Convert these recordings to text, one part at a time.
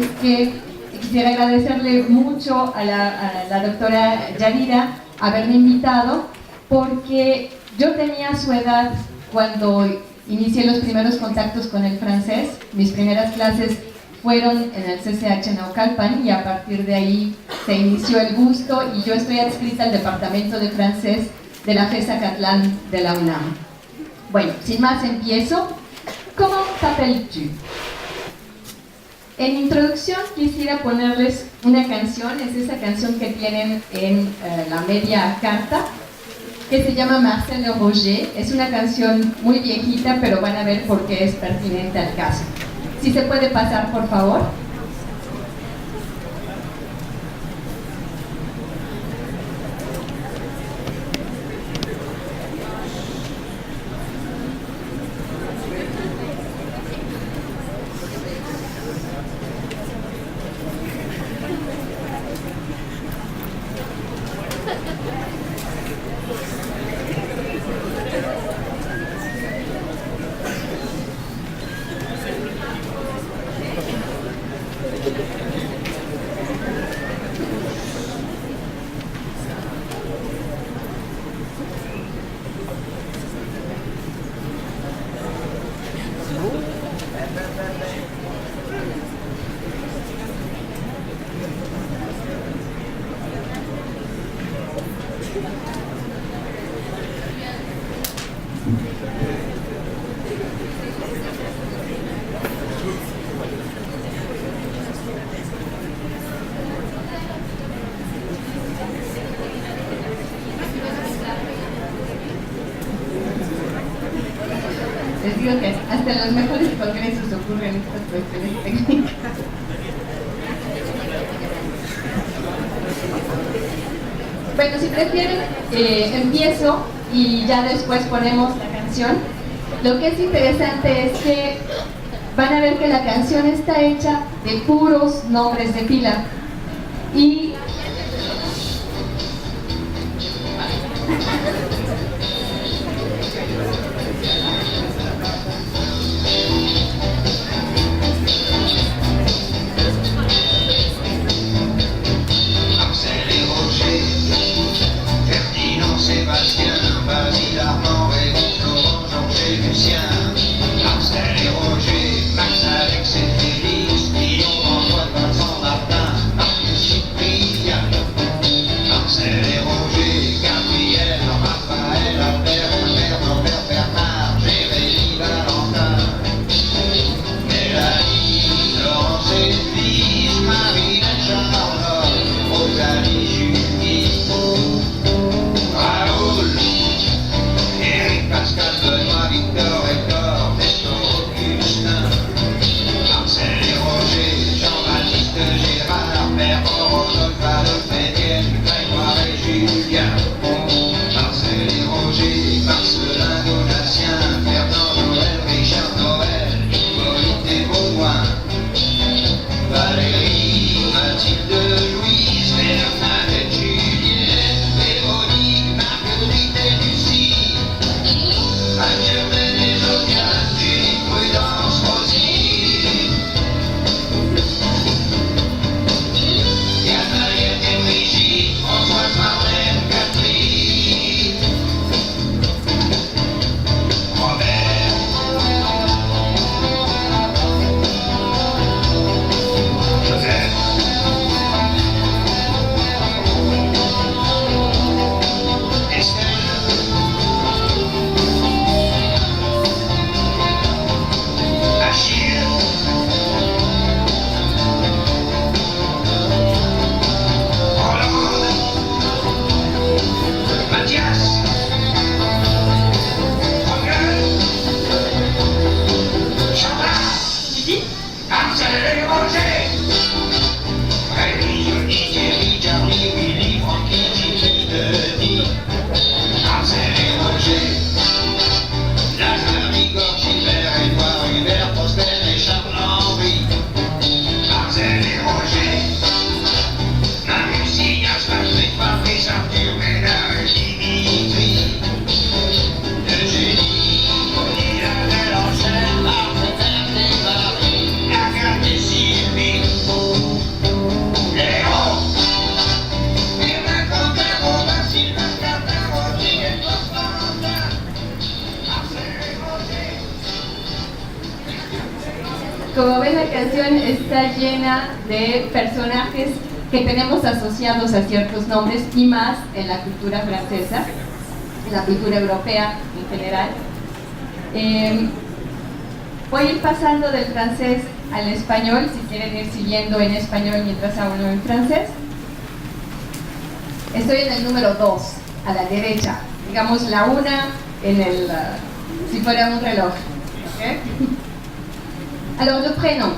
es que quisiera agradecerle mucho a la doctora Yadira haberme invitado, porque yo tenía su edad cuando inicié los primeros contactos con el francés. Mis primeras clases fueron en el CCH Naucalpan y a partir de ahí se inició el gusto, y yo estoy adscrita al departamento de francés de la FES Acatlán de la UNAM. Bueno, sin más empiezo. ¿Comment t'appelles-tu? En introducción quisiera ponerles una canción, es esa canción que tienen en la media carta, que se llama Marcel Le Roger. Es una canción muy viejita, pero van a ver por qué es pertinente al caso. Si se puede pasar, por favor. Les digo que hasta en los mejores congresos ocurren estas cuestiones técnicas. Bueno, si prefieren, empiezo y ya después ponemos la canción. Lo que es interesante es que van a ver que la canción está hecha de puros nombres de pila. Y See me. Como ven, la canción está llena de personajes que tenemos asociados a ciertos nombres y más en la cultura francesa, en la cultura europea en general. Voy a ir pasando del francés al español, si quieren ir siguiendo en español mientras hablo en francés. Estoy en el número 2, a la derecha, digamos la una en el, si fuera un reloj. ¿Okay? Alors, le prénom.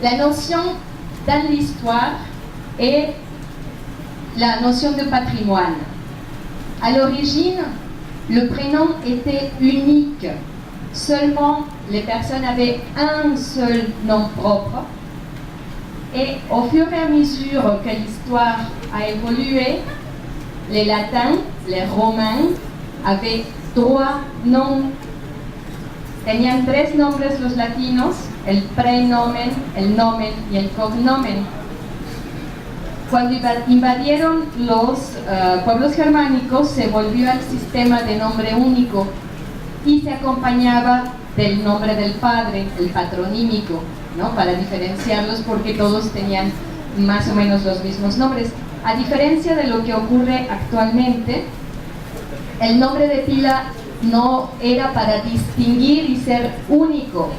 La notion dans l'histoire est la notion de patrimoine. À l'origine, le prénom était unique. Seulement, les personnes avaient un seul nom propre. Et au fur et à mesure que l'histoire a évolué, les latins, les romains, avaient 3 noms. Tenían 3 nombres los latinos, el prenomen, el nomen y el cognomen. Cuando invadieron los pueblos germánicos, se volvió al sistema de nombre único y se acompañaba del nombre del padre, el patronímico, ¿no? Para diferenciarlos, porque todos tenían más o menos los mismos nombres. A diferencia de lo que ocurre actualmente, el nombre de pila no era para distinguir y ser único.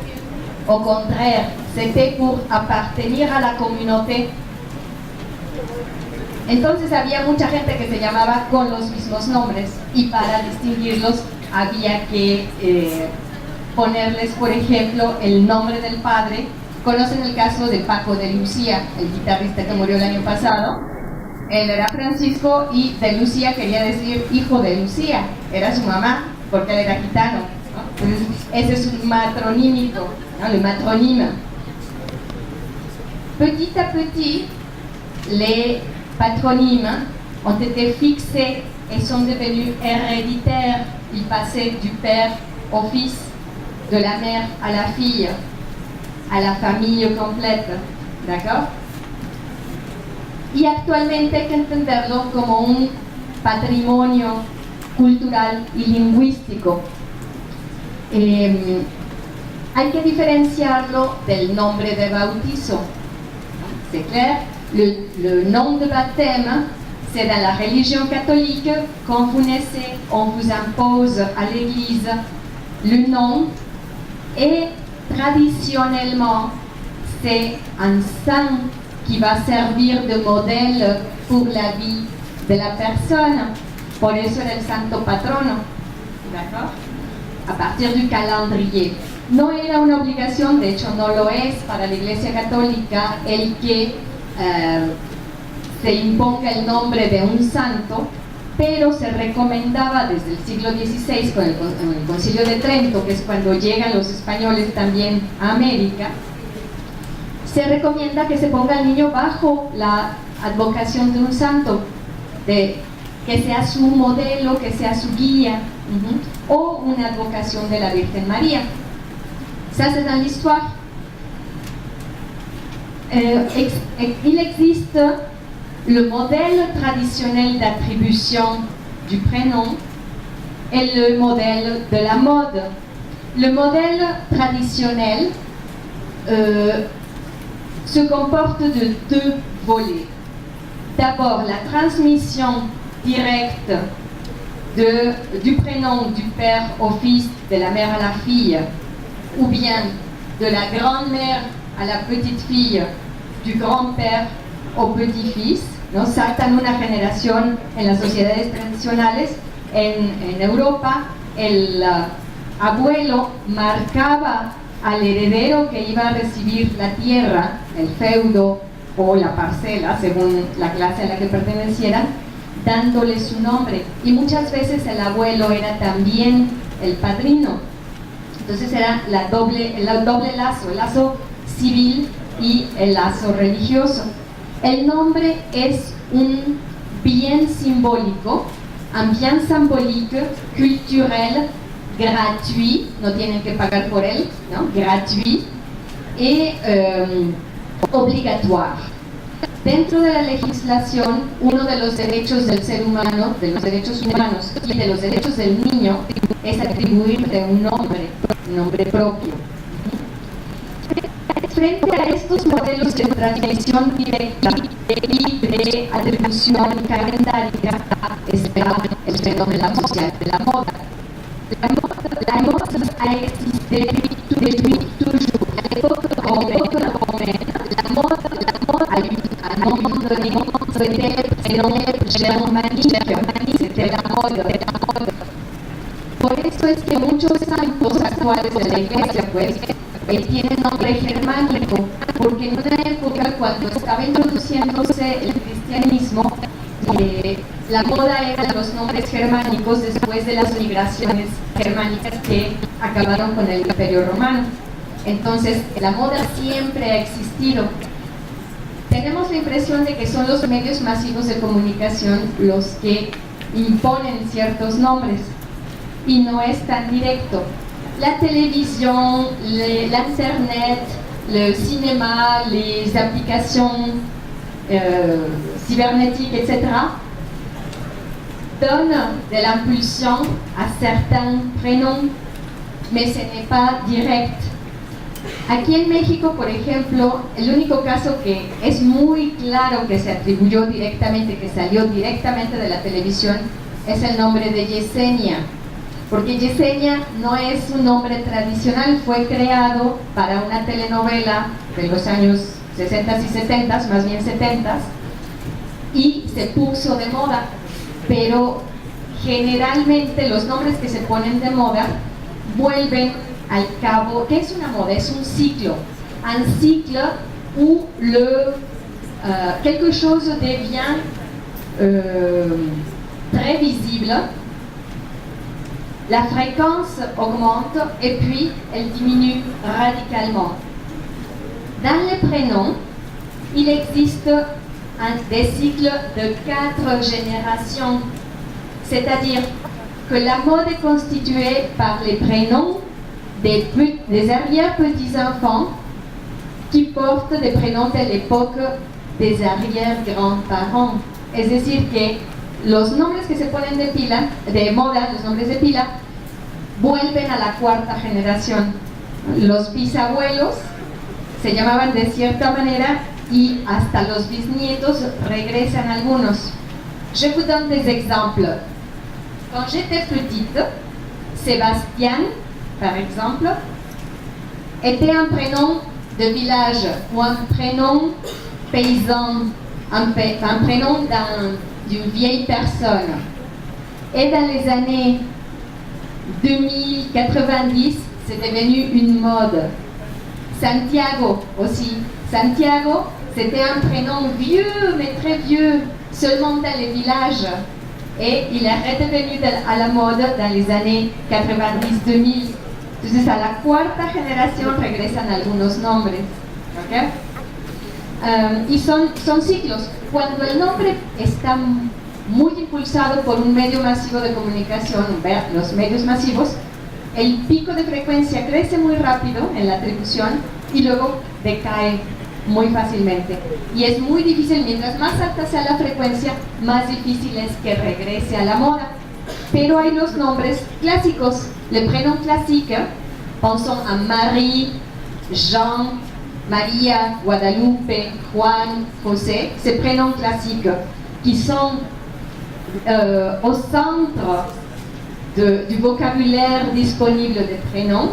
Au contraire, c'était pour appartenir a la communauté. Entonces había mucha gente que se llamaba con los mismos nombres y para distinguirlos había que ponerles, por ejemplo, el nombre del padre. Conocen el caso de Paco de Lucía, el guitarrista que murió el año pasado. Él era Francisco y de Lucía quería decir hijo de Lucía, era su mamá, porque él era gitano, ¿no? Entonces, ese es un matronímico, ¿no? Le matronyme. Petit à petit, les patronymes ont été fixés et sont devenus héréditaires. Ils passaient du père au fils, de la mère à la fille, à la famille complète, d'accord? Y actualmente hay que entenderlo como un patrimonio cultural y lingüístico. Hay que diferenciarlo del nombre de bautizo. C'est clair, le nom de baptême, c'est dans la religion catholique, quand vous naissez, on vous impose à l'église le nom, et traditionnellement, c'est un saint qui va servir de modèle pour la vie de la personne. Por eso era el santo patrono, ¿d'accord? A partir du calendrier. No era una obligación, de hecho no lo es para la Iglesia Católica el que se imponga el nombre de un santo, pero se recomendaba desde el siglo XVI con el Concilio de Trento, que es cuando llegan los españoles también a América. Se recomienda que se ponga al niño bajo la advocación de un santo, que sea su modelo, que sea su guía, o una advocación de la Virgen María. Ça, c'est dans l'histoire. Il existe le modèle traditionnel d'attribution du prénom et le modèle de la mode. Le modèle traditionnel se comporte de 2 volets. D'abord, la transmission directe du prénom du père au fils, de la mère à la fille, ou bien de la grand-mère a la petite fille, du grand-père au petit-fils, ¿no? Saltan una generación en las sociedades tradicionales. En Europa, el abuelo marcaba al heredero que iba a recibir la tierra, el feudo o la parcela, según la clase a la que pertenecieran, dándole su nombre. Y muchas veces el abuelo era también el padrino. Entonces era el doble lazo, el lazo civil y el lazo religioso. El nombre es un bien simbólico, un bien symbolique, culturel, gratuit, no tienen que pagar por él, ¿no? Gratuit, y obligatoire. Dentro de la legislación, uno de los derechos del ser humano, de los derechos humanos y de los derechos del niño es atribuirle un nombre propio. frente a estos modelos de transmisión directa y de atribución calendárica está el fenómeno social de la moda. La moda a existé depuis toujours. À l'époque romaine, la mode à un moment donné, c'était le prénom germanique, c'était la mode. Por eso es que muchos santos actuales de la iglesia, pues, tienen nombre germánico, porque en una época cuando estaba introduciéndose el cristianismo, la moda era los nombres germánicos después de las migraciones germánicas que acabaron con el Imperio Romano. Entonces, la moda siempre ha existido. Tenemos la impresión de que son los medios masivos de comunicación los que imponen ciertos nombres, y no es tan directo. La televisión, l'internet, le cinéma, les applications cybernétiques, etc., donnent de l'impulsion à certains prénoms, mais ce n'est pas direct. Aquí en México, por ejemplo, el único caso que es muy claro que se atribuyó directamente, que salió directamente de la televisión, es el nombre de Yesenia. Porque Yesenia no es un nombre tradicional, fue creado para una telenovela de los años 60 y 70, más bien 70, y se puso de moda. Pero generalmente los nombres que se ponen de moda vuelven al cabo. ¿Qué es una moda? Es un cycle où quelque chose devient très visible, la fréquence augmente et puis elle diminue radicalement. Dans les prénoms, il existe des cycles de 4 générations, c'est-à-dire que la mode est constituée par les prénoms des arrière-petits-enfants qui portent des prénoms de l'époque des arrière-grands-parents. Es decir, que los nombres que se ponen de moda, los nombres de pila, vuelven a la 4ª generación. Los bisabuelos se llamaban de cierta manera y hasta los bisnietos regresan algunos. Je vous donne des exemples. Quand j'étais petite, Sébastien, par exemple, était un prénom de village ou un prénom paysan, un prénom d'une vieille personne. Et dans les années 2090, c'est devenu une mode. Santiago aussi. Santiago, c'était un prénom vieux, mais très vieux, seulement dans les villages. Et il est redevenu à la mode dans les années 90-2000. Entonces, a la 4ª generación regresan algunos nombres. ¿Okay? Y son ciclos. Cuando el nombre está muy impulsado por un medio masivo de comunicación, los medios masivos, el pico de frecuencia crece muy rápido en la atribución y luego decae muy fácilmente. Y es muy difícil, mientras más alta sea la frecuencia, más difícil es que regrese a la moda. Pero hay los nombres clásicos, le prénom classique, pensons a Marie, Jean, María, Guadalupe, Juan, José, ces prénoms classiques qui sont au centre du vocabulaire disponible des prénoms,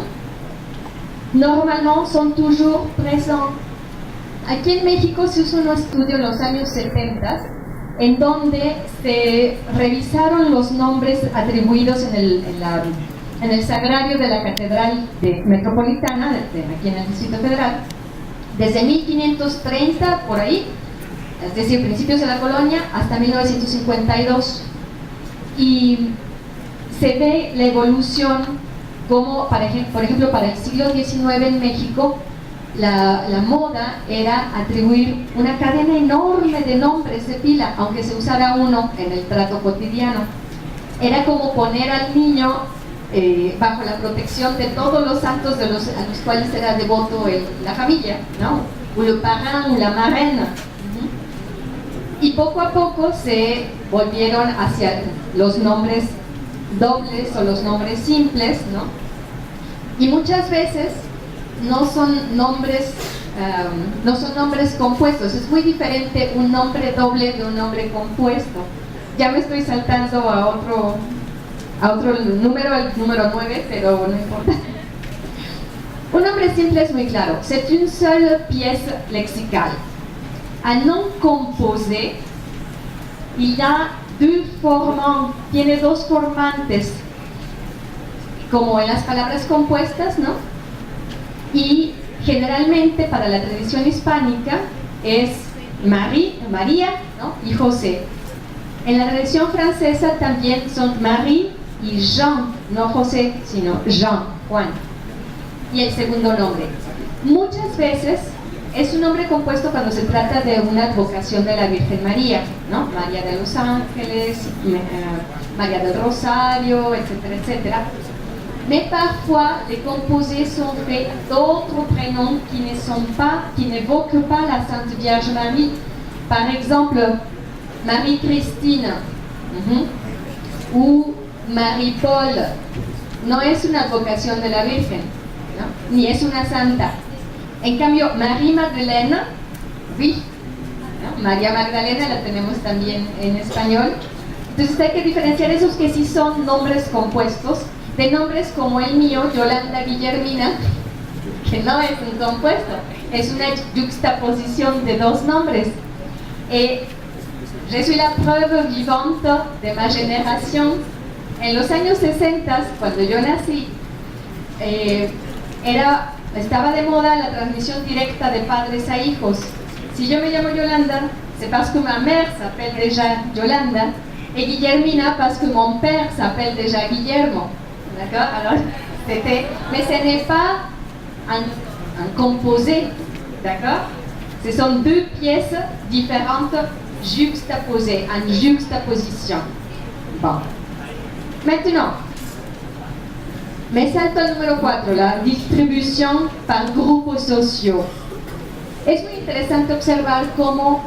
normalement sont toujours présents. Aquí en México se hizo un estudio en los años 70 en donde se revisaron los nombres atribuidos en el sagrario de la Catedral Metropolitana, aquí en el Distrito Federal, desde 1530 por ahí, es decir, principios de la colonia, hasta 1952. Y se ve la evolución como, por ejemplo, para el siglo XIX en México, la moda era atribuir una cadena enorme de nombres de pila, aunque se usara uno en el trato cotidiano. Era como poner al niño bajo la protección de todos los santos a los cuales era devoto la familia, ¿no? O le parrain o la marraine. Y poco a poco se volvieron hacia los nombres dobles o los nombres simples, ¿no? Y muchas veces no son nombres no son nombres compuestos. Es muy diferente un nombre doble de un nombre compuesto. Ya me estoy saltando a otro número, el número 9, pero no importa. Un nombre simple es muy claro. C'est une seule pièce lexicale. Un nom composé, il a deux formants, tiene dos formantes, como en las palabras compuestas, ¿no? Y generalmente para la tradición hispánica es María, ¿no? Y José. En la tradición francesa también son Marie y Jean, no José, sino Jean, Juan. Y el segundo nombre. Muchas veces es un nombre compuesto cuando se trata de una advocación de la Virgen María, ¿no? María de los Ángeles, María del Rosario, etcétera, etcétera. Mais parfois, les composés sont faits d'autres prénoms qui n'évoquent pas la Sainte Vierge Marie. Par exemple, Marie-Christine ou Marie-Paul. No es una advocación de la Virgen, ¿no? Ni es una santa. En cambio, Marie-Magdalene, oui, ¿no? María Magdalena la tenemos también en español. Entonces hay que diferenciar esos que sí son nombres compuestos de nombres como el mío, Yolanda Guillermina, que no es un compuesto, es una juxtaposición de dos nombres. Je suis la preuve vivante de ma génération. En los años 60, cuando yo nací, estaba de moda la transmisión directa de padres a hijos. Si yo me llamo Yolanda, c'est parce que ma mère s'appelle déjà Yolanda, et Guillermina parce que mon père s'appelle déjà Guillermo. D'accord? Alors, mais ce n'est pas un composé, d'accord? Ce sont deux pièces différentes juxtaposées, en juxtaposition. Bon. Maintenant, me salto al número 4, la distribución par grupos sociaux. Es muy interesante observar cómo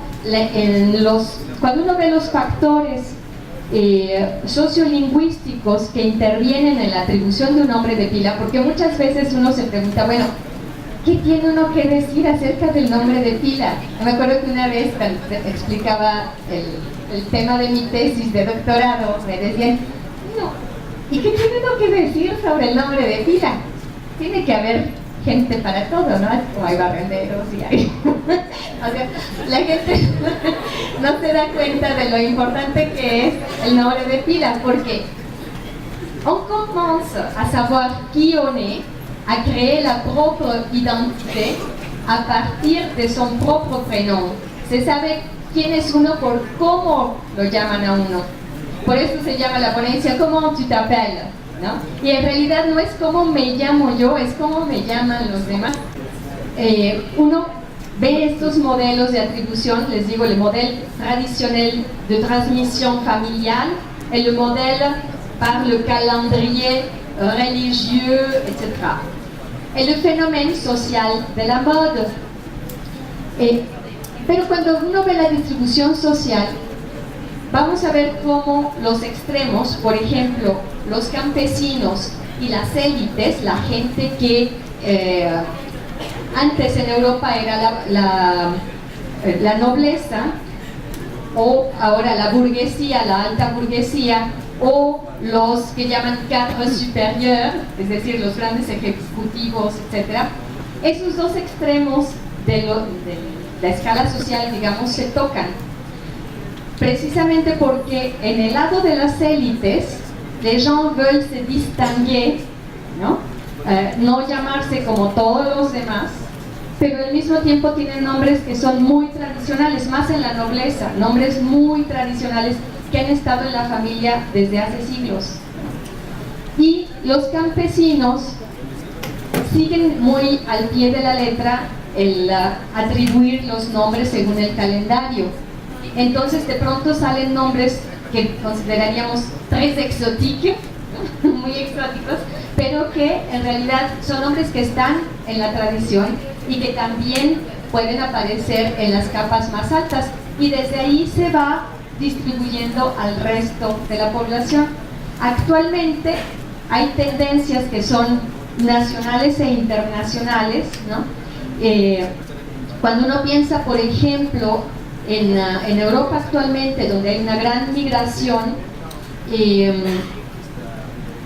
cuando uno ve los factores sociolingüísticos que intervienen en la atribución de un nombre de pila, porque muchas veces uno se pregunta, bueno, ¿qué tiene uno que decir acerca del nombre de pila? Me acuerdo que una vez cuando explicaba el tema de mi tesis de doctorado, me decían, no, ¿y qué tiene uno que decir sobre el nombre de pila? Tiene que haber gente para todo, ¿no? Como hay barrenderos y hay... O sea, la gente no se da cuenta de lo importante que es el nombre de pila, porque on commence à savoir qui on est, à créer la propre identité a partir de son propre prénom. Se sabe quién es uno por cómo lo llaman a uno. Por eso se llama la ponencia ¿Cómo tu t'appelles? ¿No? Y en realidad no es cómo me llamo yo, es cómo me llaman los demás. Uno ve estos modelos de atribución, les digo, el modèle traditionnel de transmission familiale et le modèle par le calendrier religieux, etc. Et le phénomène social de la mode. Pero cuando uno ve la distribución social, vamos a ver cómo los extremos, por ejemplo, los campesinos y las élites, la gente que antes en Europa era la nobleza, o ahora la burguesía, la alta burguesía, o los que llaman cadre supérieur, es decir, los grandes ejecutivos, etc. Esos dos extremos de la escala social, digamos, se tocan. Precisamente porque en el lado de las élites, les gens veulent se distinguer, ¿no? No llamarse como todos los demás, pero al mismo tiempo tienen nombres que son muy tradicionales, más en la nobleza, nombres muy tradicionales que han estado en la familia desde hace siglos. Y los campesinos siguen muy al pie de la letra el atribuir los nombres según el calendario. Entonces de pronto salen nombres que consideraríamos très exóticos, muy exóticos, pero que en realidad son nombres que están en la tradición y que también pueden aparecer en las capas más altas, y desde ahí se va distribuyendo al resto de la población. Actualmente hay tendencias que son nacionales e internacionales, ¿no? Cuando uno piensa, por ejemplo, en Europa actualmente, donde hay una gran migración,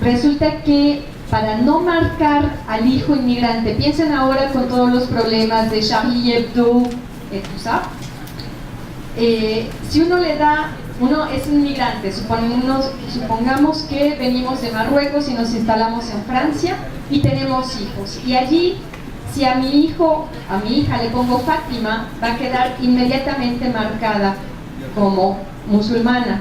resulta que para no marcar al hijo inmigrante, piensen ahora con todos los problemas de Charlie Hebdo, si uno le da, uno es inmigrante, supongamos que venimos de Marruecos y nos instalamos en Francia y tenemos hijos, y allí, si a mi hijo, a mi hija le pongo Fátima, va a quedar inmediatamente marcada como musulmana.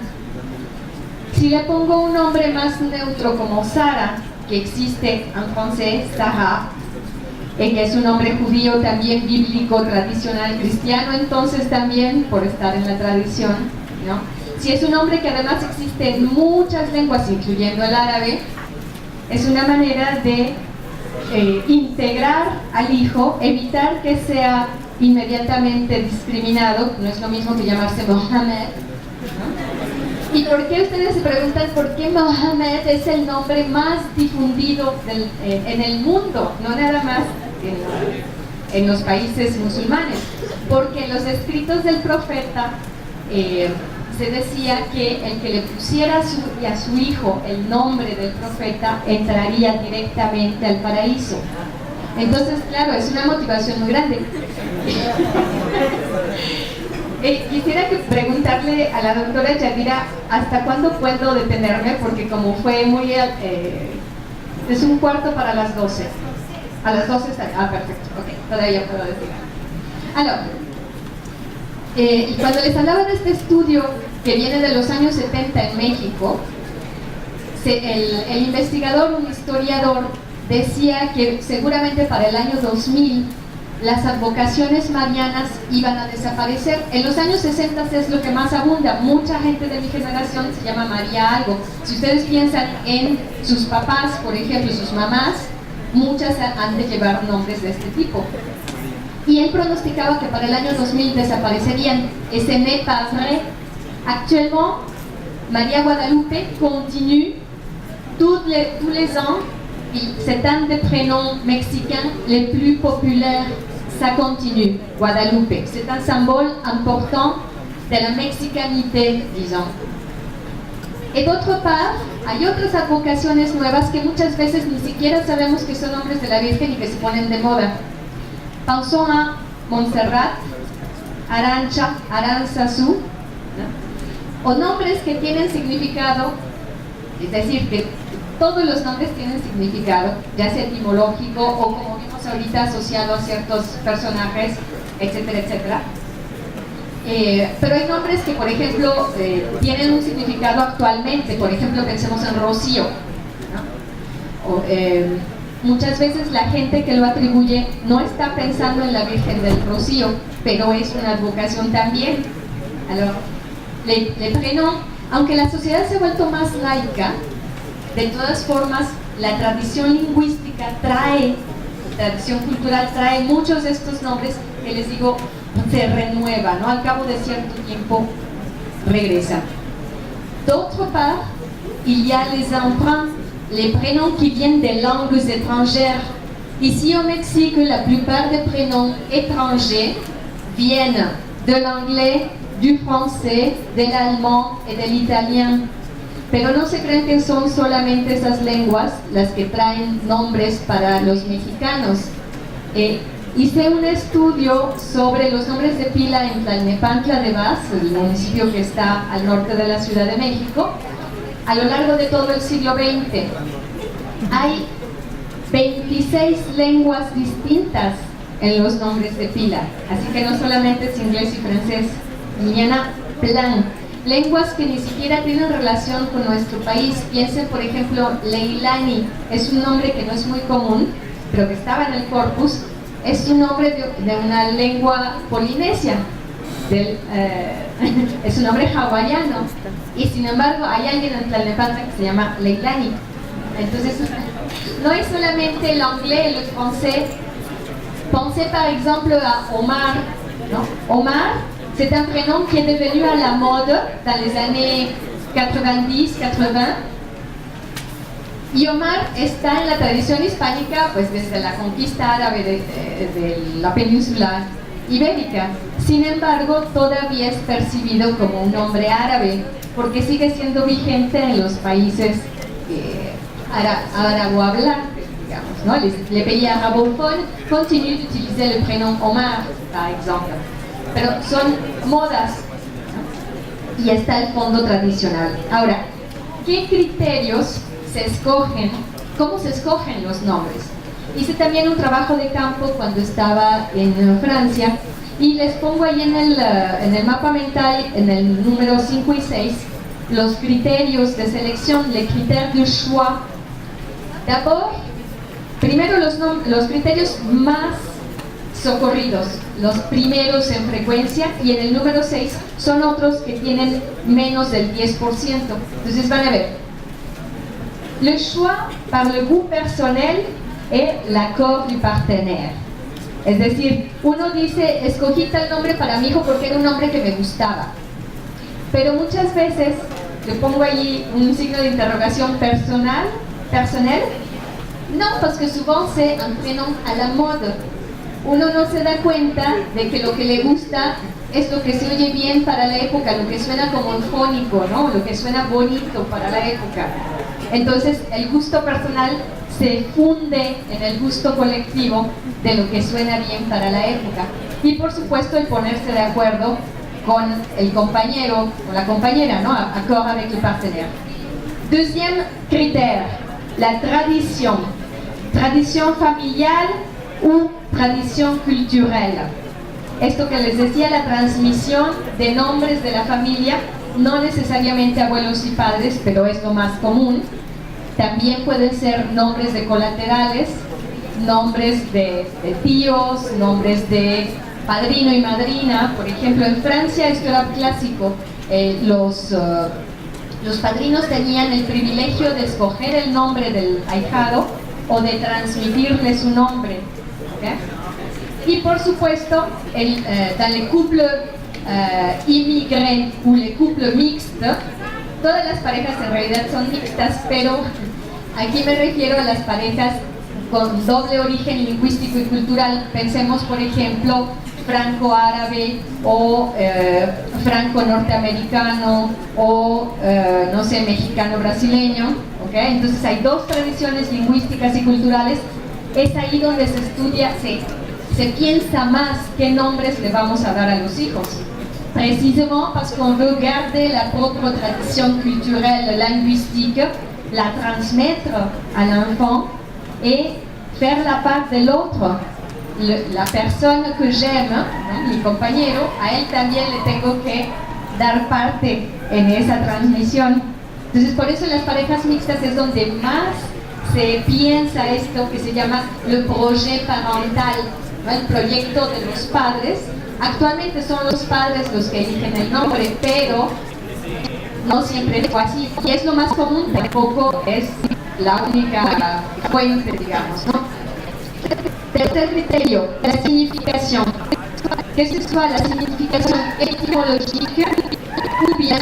Si le pongo un nombre más neutro como Sara, que existe en francés, Sarah, que es un nombre judío también bíblico, tradicional, cristiano, entonces también, por estar en la tradición, ¿no? Si es un nombre que además existe en muchas lenguas, incluyendo el árabe, es una manera de integrar al hijo, evitar que sea inmediatamente discriminado, no es lo mismo que llamarse Mohamed, ¿no? ¿Y por qué ustedes se preguntan por qué Mohamed es el nombre más difundido en el mundo, no nada más en los países musulmanes? Porque en los escritos del profeta se decía que el que le pusiera a su hijo el nombre del profeta entraría directamente al paraíso. Entonces, claro, es una motivación muy grande. Quisiera preguntarle a la doctora Yadira hasta cuándo puedo detenerme, porque como fue muy... es un cuarto para las 12. A las 12 está... Ah, perfecto, ok, todavía puedo decir. Cuando les hablaba de este estudio que viene de los años 70 en México, el investigador, un historiador, decía que seguramente para el año 2000 las advocaciones marianas iban a desaparecer. En los años 60 es lo que más abunda. Mucha gente de mi generación se llama María algo. Si ustedes piensan en sus papás, por ejemplo, sus mamás, muchas han de llevar nombres de este tipo. Y él pronosticaba que para el año 2000 desaparecerían. Et ce n'est pas vrai. Actuellement, María Guadalupe continue tous les ans. C'est un des prénoms mexicains les plus populaires. Ça continue, Guadalupe. C'est un symbole important de la mexicanité, disons. Y d'autre part, hay otras advocaciones nuevas que muchas veces ni siquiera sabemos que son nombres de la Virgen y que se ponen de moda. Pensons a Montserrat, Arancha, Aranzazú, ¿no? O nombres que tienen significado, es decir, que todos los nombres tienen significado, ya sea etimológico o, como vimos ahorita, asociado a ciertos personajes, etcétera, etcétera. Pero hay nombres que, por ejemplo, tienen un significado actualmente. Por ejemplo, pensemos en Rocío, ¿no? Muchas veces la gente que lo atribuye no está pensando en la Virgen del Rocío, pero es una advocación también. Alors, le prénoms, aunque la sociedad se ha vuelto más laica, de todas formas, la tradición lingüística tradición cultural trae muchos de estos nombres que les digo, se renueva, ¿no? Al cabo de cierto tiempo regresa. D'autre part, il y a les emprunts, les prénoms qui viennent des langues étrangères. Ici au Mexique, la plupart des prénoms étrangers viennent de l'anglais, du français, de l'allemand et de l'italien. Pero no se creen que son solamente esas lenguas las que traen nombres para los mexicanos. Hice un estudio sobre los nombres de pila en Tlalnepantla de Vaz, el municipio que está al norte de la Ciudad de México, a lo largo de todo el siglo XX. Hay 26 lenguas distintas en los nombres de pila, así que no solamente es inglés y francés. Mañana, plan. Lenguas que ni siquiera tienen relación con nuestro país. Piensen, por ejemplo, Leilani, es un nombre que no es muy común, pero que estaba en el corpus. Es un nombre de una lengua polinesia, es un nombre hawaiano, y sin embargo hay alguien en Tlalnepantla que se llama Leilani. Entonces, no es solamente el inglés, el francés. Pensez par exemple a Omar, ¿no? Omar, c'est un prénom qui est devenu à la mode dans les années 90-80. Y Omar está en la tradición hispánica pues desde la conquista árabe de la península ibérica. Sin embargo, todavía es percibido como un nombre árabe, porque sigue siendo vigente en los países arabohablantes, digamos, ¿no? Les pays arabophones continuent d'utiliser le prénom Omar, par exemple. Pero son modas, ¿no? Y está el fondo tradicional. Ahora, ¿qué criterios se escogen? ¿Cómo se escogen los nombres? Hice también un trabajo de campo cuando estaba en Francia y les pongo ahí en el mapa mental, en el número 5 y 6, los criterios de selección, les critères de choix. D'abord, primero los criterios más socorridos, los primeros en frecuencia, y en el número 6 son otros que tienen menos del 10%. Entonces van a ver, le choix par le goût personnel et l'accord du partenaire. Es decir, uno dice, escogí tal nombre para mi hijo porque era un nombre que me gustaba. Pero muchas veces, le pongo allí un signo de interrogación personnel, non, parce que souvent c'est un prénom à la mode. Uno no se da cuenta de que lo que le gusta es lo que se oye bien para la época, lo que suena como eufónico, ¿no? Lo que suena bonito para la época. Entonces, el gusto personal se funde en el gusto colectivo de lo que suena bien para la época. Y por supuesto el ponerse de acuerdo con el compañero, con la compañera, ¿no? Accord avec le partenaire. Deuxième critère, la tradición. Tradición familiar u tradición culturelle. Esto que les decía, la transmisión de nombres de la familia, no necesariamente abuelos y padres, pero es lo más común. También pueden ser nombres de colaterales, nombres de tíos, nombres de padrino y madrina. Por ejemplo, en Francia esto era clásico. Los padrinos tenían el privilegio de escoger el nombre del ahijado o de transmitirle su nombre. ¿Okay? Y por supuesto, dans les couples immigrés o les couples mixtes, todas las parejas en realidad son mixtas, pero aquí me refiero a las parejas con doble origen lingüístico y cultural. Pensemos, por ejemplo, franco-árabe o franco-norteamericano o, no sé, mexicano-brasileño. ¿Okay? Entonces hay dos tradiciones lingüísticas y culturales. Es ahí donde se estudia, se piensa más qué nombres le vamos a dar a los hijos. Précisément parce qu'on veut garder la propre tradition culturelle, linguistique, la transmettre à l'enfant et faire la part de l'autre. La persona que j'aime, ¿no? Mi compañero, a él también le tengo que dar parte en esa transmisión. Entonces, por eso en las parejas mixtas es donde más se piensa esto que se llama le projet parental, ¿no? El proyecto de los padres. Actualmente son los padres los que eligen el nombre, pero no siempre fue así. Y es lo más común, tampoco es la única fuente, digamos, ¿no? Tercer criterio, la significación. Que ce soit la significación etimológica o bien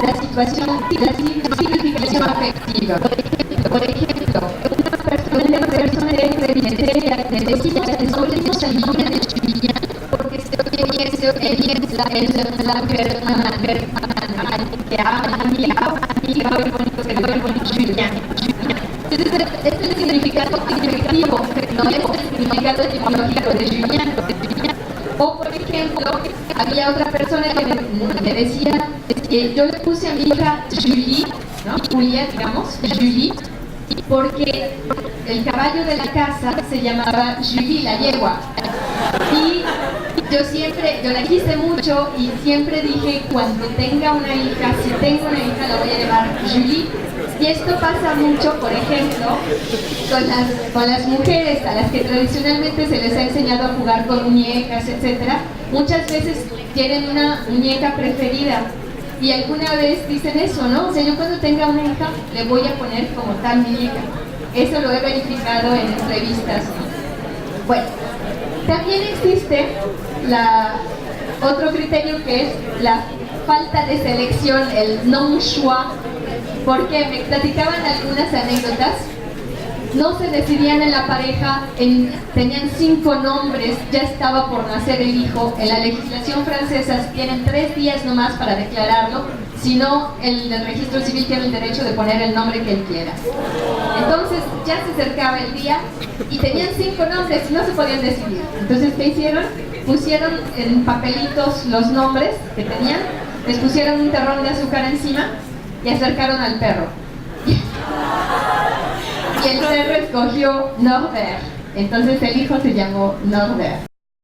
la significación afectiva. Por ejemplo, una persona de decir que sobremos a Julien de Julien porque se oye bien la Julien. Entonces, este es el significado afectivo, no es el significado etimológico de Julien. O, por ejemplo, había otra persona que me decía que yo le puse a mi hija Julie, ¿no? Julia, digamos, Julie, porque el caballo de la casa se llamaba Julie, la yegua. Y yo la quise mucho y siempre dije, cuando tenga una hija, si tengo una hija, la voy a llamar Julie. Y esto pasa mucho, por ejemplo, con las mujeres a las que tradicionalmente se les ha enseñado a jugar con muñecas, etc. Muchas veces tienen una muñeca preferida y alguna vez dicen eso, ¿no? O sea, yo cuando tenga una hija le voy a poner como tal muñeca. Eso lo he verificado en entrevistas. Bueno, también existe otro criterio que es la falta de selección, el non-choix, porque me platicaban algunas anécdotas no se decidían en la pareja, tenían 5 nombres, ya estaba por nacer el hijo. En la legislación francesa tienen 3 días nomás para declararlo, si no el del registro civil tiene el derecho de poner el nombre que él quiera. Entonces ya se acercaba el día y tenían 5 nombres y no se podían decidir. Entonces, ¿qué hicieron? Pusieron en papelitos los nombres que tenían, les pusieron un terrón de azúcar encima y acercaron al perro. Y el perro escogió Norbert. Entonces el hijo se llamó Norbert.